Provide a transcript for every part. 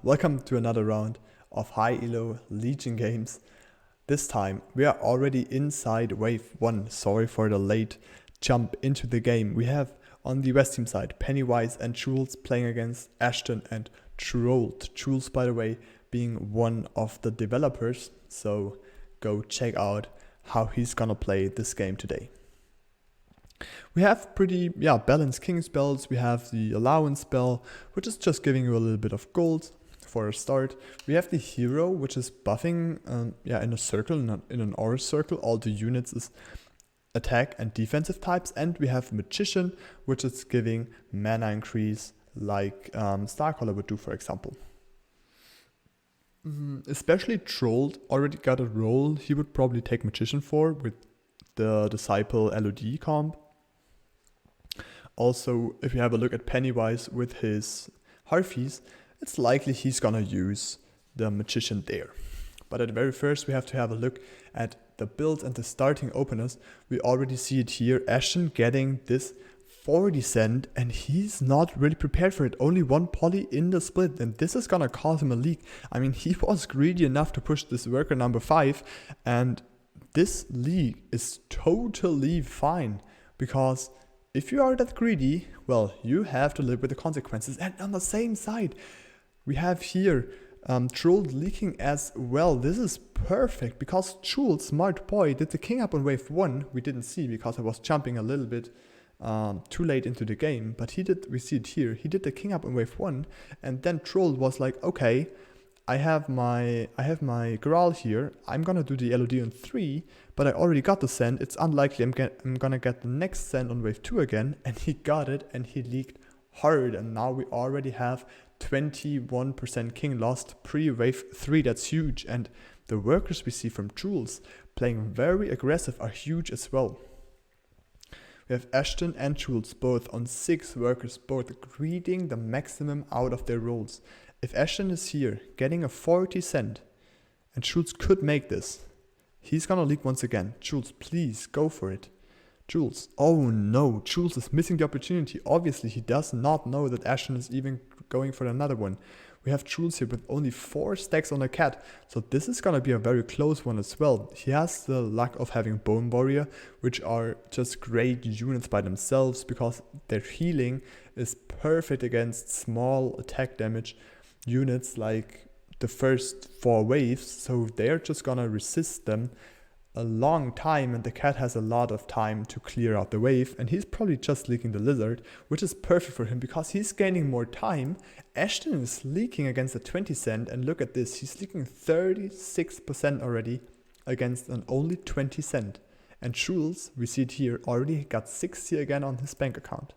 Welcome to another round of high elo Legion games. This time we are already inside wave 1. Sorry for the late jump into the game. We have on the West team side Pennywise and Jules playing against Ashton and Trold. Jules, by the way, being one of the developers, so go check out how he's gonna play this game today. We have pretty balanced king spells. We have the allowance spell, which is just giving you a little bit of gold for a start. We have the hero, which is buffing in a circle, in an orange circle, all the units is attack and defensive types. And we have magician, which is giving mana increase like Starcaller would do, for example. Especially Trold already got a role he would probably take magician for with the disciple LOD comp. Also, if you have a look at Pennywise with his Harfies, it's likely he's gonna use the magician there. But at very first we have to have a look at the build and the starting openers. We already see it here, Ashton getting this 40 cent and he's not really prepared for it. Only one poly in the split and this is gonna cause him a leak. I mean, he was greedy enough to push this worker number 5 and this leak is totally fine because if you are that greedy, well, you have to live with the consequences. And on the same side, we have here Trold leaking as well. This is perfect because Jules, smart boy, did the king up on wave 1. We didn't see because I was jumping a little bit too late into the game. But he did, we see it here, he did the king up on wave 1. And then Trold was like, okay, I have my Graal here. I'm gonna do the LOD on 3, but I already got the send. It's unlikely I'm gonna get the next send on wave 2 again. And he got it and he leaked hard. And now we already have 21% king lost pre-wave 3. That's huge. And the workers we see from Jules playing very aggressive are huge as well. We have Ashton and Jules both on 6 workers, both greeting the maximum out of their roles. If Ashton is here getting a 40 cent and Jules could make this, he's gonna leak once again. Jules, please go for it. Jules, oh no, Jules is missing the opportunity. Obviously he does not know that Ashton is even going for another one. We have Jules here with only 4 stacks on a cat, so this is gonna be a very close one as well. He has the luck of having Bone Warrior, which are just great units by themselves because their healing is perfect against small attack damage units like the first 4 waves, so they're just gonna resist them a long time and the cat has a lot of time to clear out the wave and he's probably just leaking the lizard, which is perfect for him because he's gaining more time. Ashton is leaking against a 20 cent and look at this, he's leaking 36% already against an only 20 cent. And Jules, we see it here, already got 60 again on his bank account.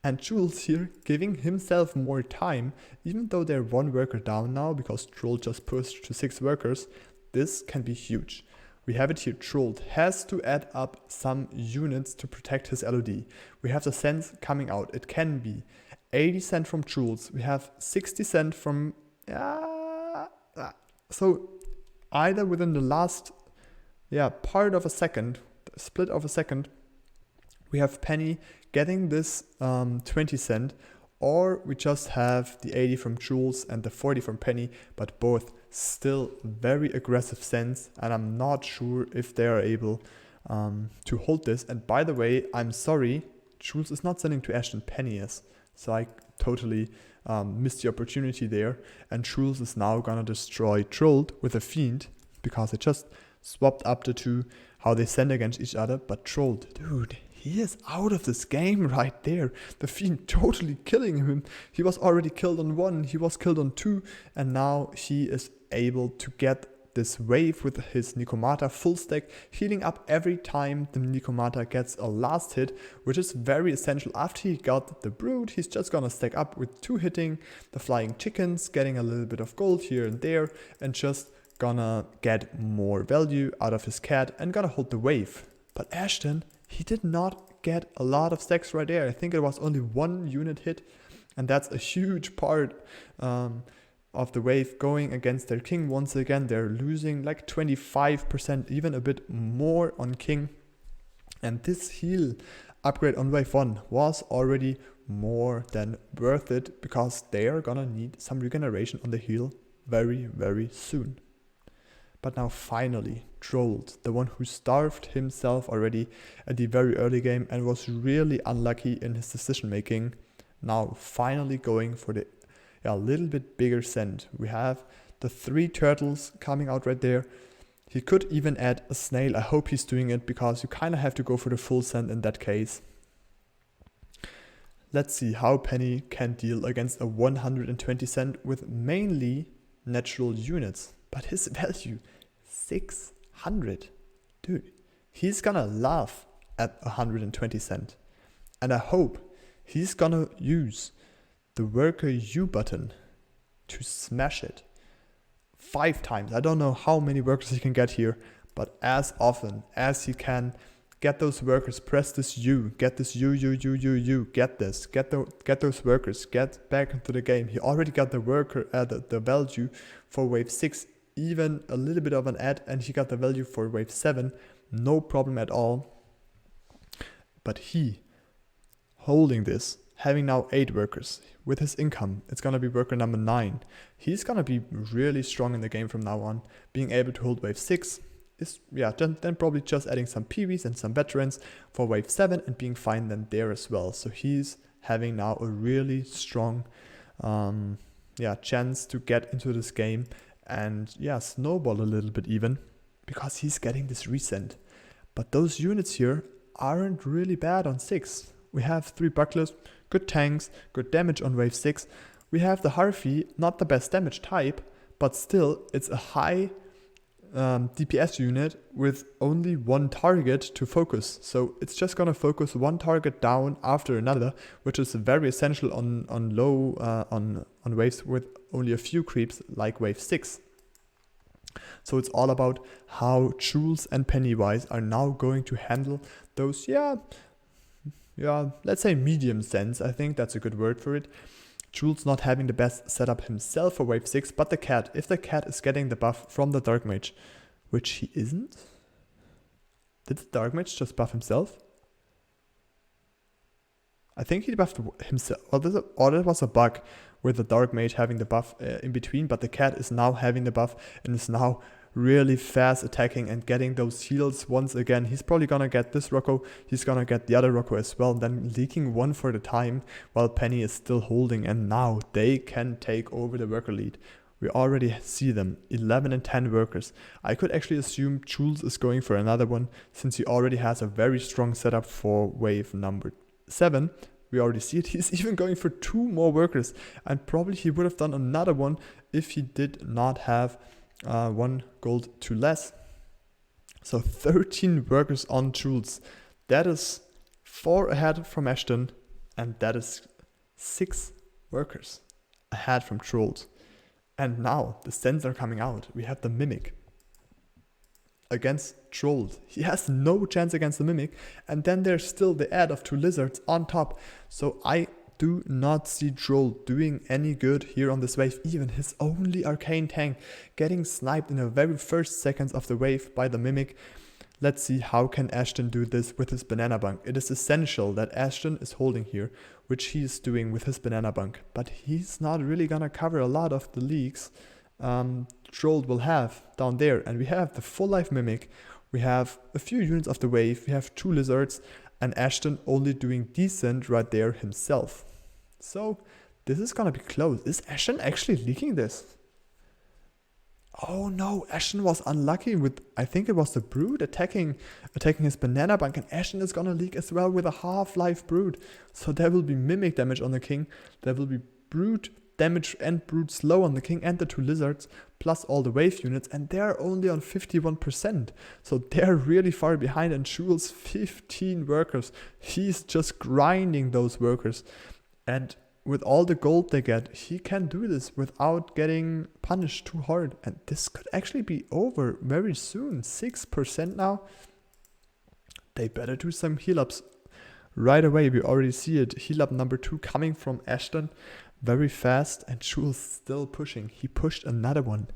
And Jules here giving himself more time, even though they're 1 worker down now because Troll just pushed to 6 workers, this can be huge. We have it here, Troll has to add up some units to protect his LOD. We have the cents coming out, it can be 80 cent from Jules, we have 60 cent from, so either within the last part of a second, split of a second, we have Penny getting this 20 cent, or we just have the 80 from Jules and the 40 from Penny, but both still very aggressive cents, and I'm not sure if they are able to hold this. And by the way, I'm sorry, Jules is not sending to Ashton, Penny is, so I totally missed the opportunity there. And Jules is now gonna destroy Trold with a Fiend because it just swapped up the 2 how they send against each other. But Trold, dude, he is out of this game right there. The Fiend totally killing him. He was already killed on 1, he was killed on 2, and now he is able to get this wave with his Nikomata full stack, healing up every time the Nikomata gets a last hit, which is very essential. After he got the Brood, he's just gonna stack up with 2 hitting the flying chickens, getting a little bit of gold here and there, and just gonna get more value out of his cat and gonna hold the wave. But Ashton, he did not get a lot of stacks right there. I think it was only 1 unit hit, and that's a huge part of the wave going against their king. Once again, they're losing like 25%, even a bit more on king. And this heal upgrade on wave 1 was already more than worth it, because they are gonna need some regeneration on the heal very, very soon. But now finally, Trold, the one who starved himself already at the very early game and was really unlucky in his decision making, now finally going for the little bit bigger send. We have the 3 turtles coming out right there. He could even add a snail. I hope he's doing it, because you kind of have to go for the full send in that case. Let's see how Penny can deal against a 120 send with mainly natural units. But his value, 600. Dude, he's gonna laugh at 120 cent. And I hope he's gonna use the worker U button to smash it 5 times. I don't know how many workers he can get here, but as often as he can, get those workers, press this U, get this U, get this, get those workers, get back into the game. He already got the worker, the value for wave 6, even a little bit of an add, and he got the value for wave 7, no problem at all. But he, holding this, having now 8 workers, with his income, it's gonna be worker number 9. He's gonna be really strong in the game from now on, being able to hold wave 6. Is then probably just adding some PVs and some veterans for wave 7 and being fine then there as well. So he's having now a really strong chance to get into this game and snowball a little bit even, because he's getting this resend. But those units here aren't really bad on 6. We have 3 bucklers, good tanks, good damage on wave 6. We have the Harpy, not the best damage type, but still it's a high DPS unit with only 1 target to focus. So it's just gonna focus 1 target down after another, which is very essential on low on waves with only a few creeps like wave 6. So it's all about how Jules and Pennywise are now going to handle those let's say medium sends. I think that's a good word for it. Jules not having the best setup himself for wave 6, but the cat, if the cat is getting the buff from the Dark Mage, which he isn't? Did the Dark Mage just buff himself? I think he buffed himself, or that was a bug with the Dark Mage having the buff in between, but the cat is now having the buff and is now really fast attacking and getting those heals once again. He's probably gonna get this Rocco, he's gonna get the other Rocco as well, and then leaking 1 for the time while Penny is still holding, and now they can take over the worker lead. We already see them, 11 and 10 workers. I could actually assume Jules is going for another one, since he already has a very strong setup for wave number 7. We already see it, he's even going for 2 more workers, and probably he would have done another one if he did not have 1 gold too less. So 13 workers on Jules. That is 4 ahead from Ashton, and that is 6 workers ahead from Trold. And now the sends are coming out. We have the Mimic against Trold. He has no chance against the Mimic, and then there's still the add of 2 lizards on top. So I do not see Trold doing any good here on this wave. Even his only arcane tank getting sniped in the very first seconds of the wave by the Mimic. Let's see how can Ashton do this with his banana bunk. It is essential that Ashton is holding here, which he is doing with his banana bunk. But he's not really gonna cover a lot of the leaks Trold will have down there. And we have the full life Mimic. We have a few units of the wave. We have 2 lizards. And Ashton only doing decent right there himself. So this is gonna be close. Is Ashton actually leaking this? Oh no, Ashton was unlucky with, I think it was the Brood attacking his banana bunk, and Ashton is gonna leak as well with a half-life Brood. So there will be Mimic damage on the King, there will be Brood damage and Brood slow on the King and the 2 lizards, plus all the wave units, and they're only on 51%. So they're really far behind, and Jules 15 workers. He's just grinding those workers. And with all the gold they get, he can do this without getting punished too hard. And this could actually be over very soon. 6% now. They better do some heal ups right away. We already see it. Heal up number 2 coming from Ashton. Very fast, and Jules still pushing. He pushed another one.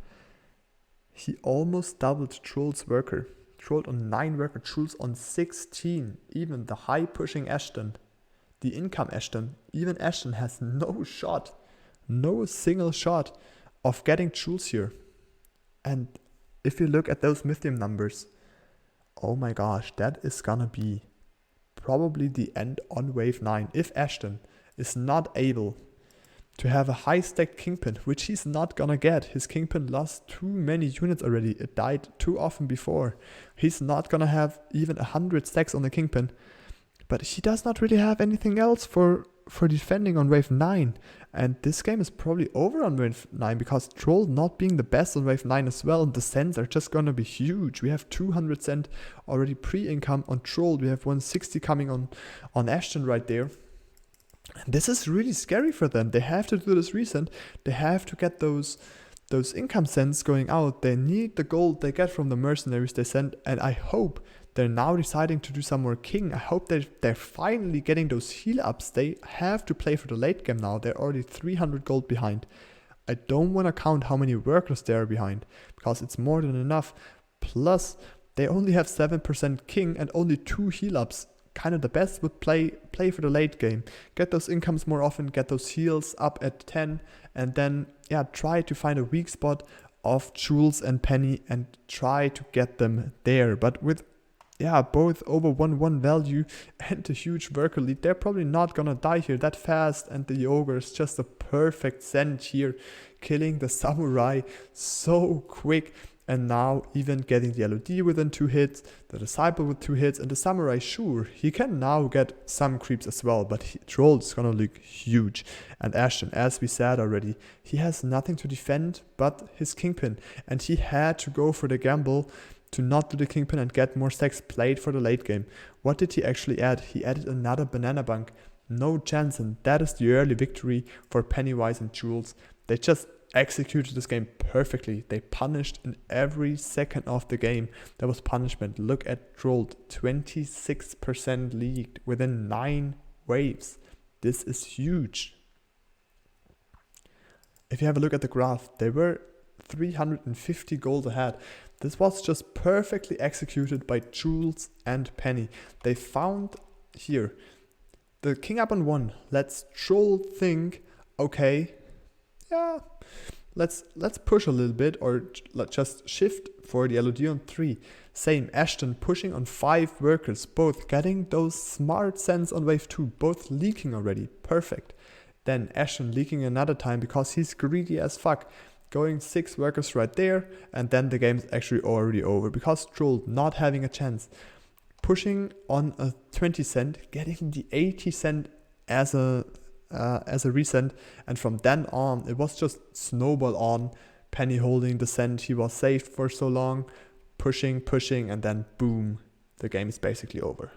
He almost doubled Troll's worker. Troll on 9 worker, Jules on 16. Even the high pushing Ashton. the income Ashton. Even Ashton has no shot, no single shot of getting Jules here. And if you look at those Mythium numbers, oh my gosh, that is gonna be probably the end on wave 9. If Ashton is not able to have a high stacked Kingpin, which he's not gonna get. His Kingpin lost too many units already. It died too often before. He's not gonna have even 100 stacks on the Kingpin. But he does not really have anything else for defending on wave 9. And this game is probably over on wave 9 because Troll not being the best on wave 9 as well. And the cents are just gonna be huge. We have 200 cent already pre-income on Troll. We have 160 coming on Ashton right there. And this is really scary for them. They have to do this recent. They have to get those income cents going out. They need the gold they get from the mercenaries they send. And I hope they're now deciding to do some more king. I hope they're finally getting those heal ups. They have to play for the late game now. They're already 300 gold behind. I don't want to count how many workers they are behind because it's more than enough. Plus, they only have 7% king and only 2 heal ups. Kind of the best would play for the late game. Get those incomes more often, get those heals up at 10, and then try to find a weak spot of Jules and Penny and try to get them there. But with both over 1-1 value and a huge worker lead, they're probably not gonna die here that fast, and the ogre is just a perfect send here, killing the samurai so quick. And now even getting the LOD within 2 hits, the disciple with 2 hits, and the samurai, sure, he can now get some creeps as well, but Troll is gonna look huge. And Ashton, as we said already, he has nothing to defend but his Kingpin, and he had to go for the gamble to not do the Kingpin and get more stacks played for the late game. What did he actually add? He added another banana bank. No chance, and that is the early victory for Pennywise and Jules. They just executed this game perfectly. They punished in every second of the game. There was punishment. Look at Trold, 26% league within 9 waves. This is huge. If you have a look at the graph, they were 350 gold ahead. This was just perfectly executed by Jules and Penny. They found here the king up on 1. Let's Troll think, okay, let's push a little bit, or let's just shift for the LOD on 3. Same, Ashton pushing on 5 workers, both getting those smart sends on wave 2, both leaking already, perfect. Then Ashton leaking another time because he's greedy as fuck, going 6 workers right there, and then the game's actually already over because Troll not having a chance. Pushing on a 20 cent, getting the 80 cent as a resend, and from then on it was just snowball on. Penny holding the cent, he was saved for so long, pushing, and then boom, the game is basically over.